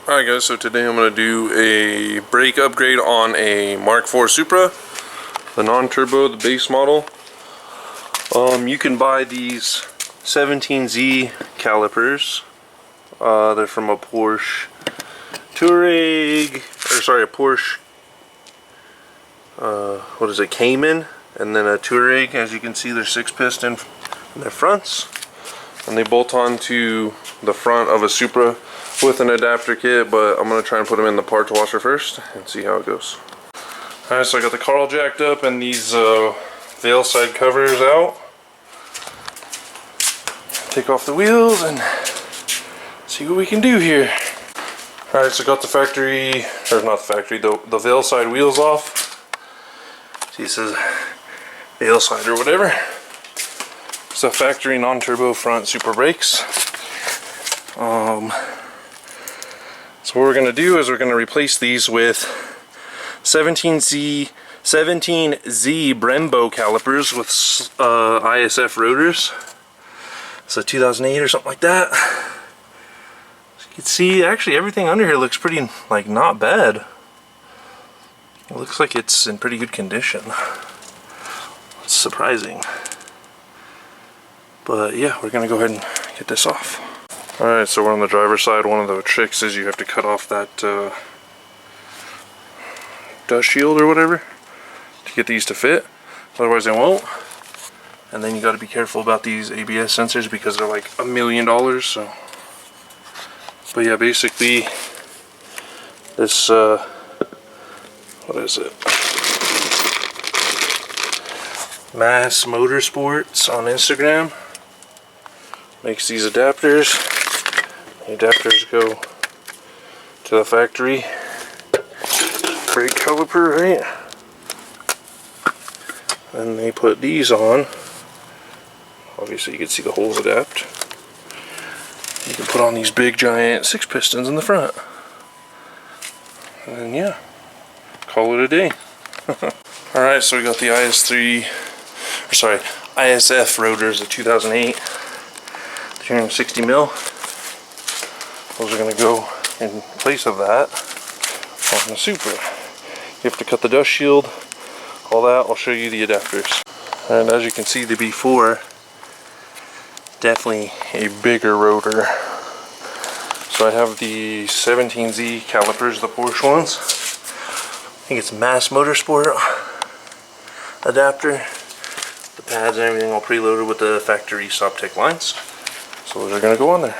Alright guys, so today I'm going to do a brake upgrade on a Mark IV Supra, the non-turbo, the base model. You can buy these 17Z calipers. They're from a Porsche Touareg, or sorry, a Porsche, what is it, Cayman, and then a Touareg. As you can see, they're 6-piston in their fronts, and they bolt onto the front of a Supra with an adapter kit, but I'm going to try and put them in the parts washer first and see how it goes. Alright, so I got the car all jacked up and these veil side covers out. Take off the wheels and see what we can do here. Alright, so I got the factory, or not the factory, the veil side wheels off. See, it says veil side or whatever. It's a factory non-turbo front Supra brakes. So what we're going to do is we're going to replace these with 17Z Brembo calipers with ISF rotors. So 2008 or something like that. As you can see, actually everything under here looks pretty, like, not bad. It looks like it's in pretty good condition. It's surprising. But yeah, we're going to go ahead and get this off. Alright, so we're on the driver's side. One of the tricks is you have to cut off that dust shield or whatever to get these to fit, otherwise they won't. And then you got to be careful about these ABS sensors because they're like $1 million. So, but yeah, basically this what is it? Mass Motorsports on Instagram makes these adapters. The adapters go to the factory brake caliper, right? And they put these on. Obviously you can see the holes adapt. You can put on these big giant 6 pistons in the front. And yeah, call it a day. Alright, so we got the ISF rotors of 2008, 360 mil. Those are going to go in place of that on the Supra. You have to cut the dust shield, all that. I'll show you the adapters. And as you can see, the B4, definitely a bigger rotor. So I have the 17Z calipers, the Porsche ones. I think it's Mass Motorsport adapter. The pads and everything all preloaded with the factory Soptech lines. So those are going to go on there.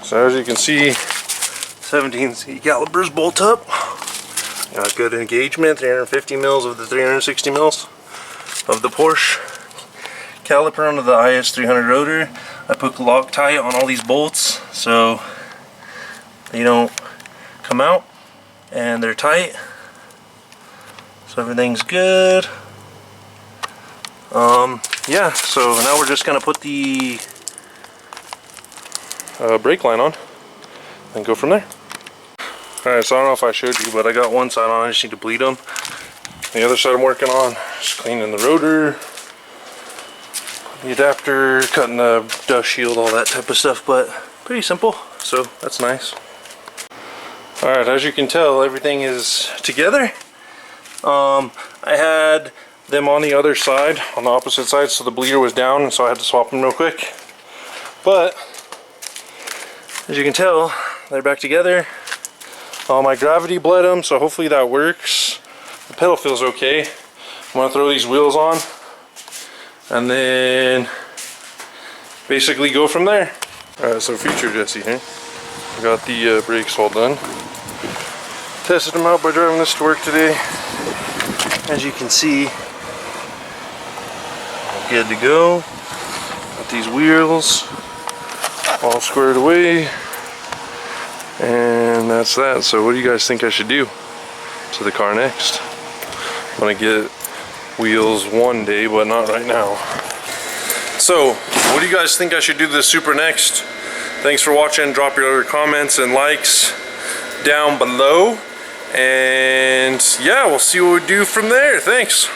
So as you can see, 17Z calipers bolt up. Got good engagement, 350 mils of the 360 mils of the Porsche caliper onto the IS300 rotor. I put Loctite on all these bolts so they don't come out, and they're tight. So everything's good. Yeah, so now we're just gonna put the brake line on and go from there. Alright, so I don't know if I showed you, but I got one side on. I just need to bleed them. The other side I'm working on, just cleaning the rotor, the adapter, cutting the dust shield, all that type of stuff, but pretty simple, so that's nice. Alright, as you can tell, everything is together. I had them on the other side, on the opposite side, so the bleeder was down, and so I had to swap them real quick. But as you can tell, they're back together. I gravity bled them, so hopefully that works. The pedal feels okay. I'm going to throw these wheels on and then basically go from there. Alright, so future Jesse here. I got the brakes all done. Tested them out by driving this to work today. As you can see, good to go. Got these wheels all squared away. And that's that. So what do you guys think I should do to the car next? I'm gonna get wheels one day, but not right now. So what do you guys think I should do to the Supra next? Thanks for watching. Drop your other comments and likes down below. And yeah, we'll see what we do from there. Thanks.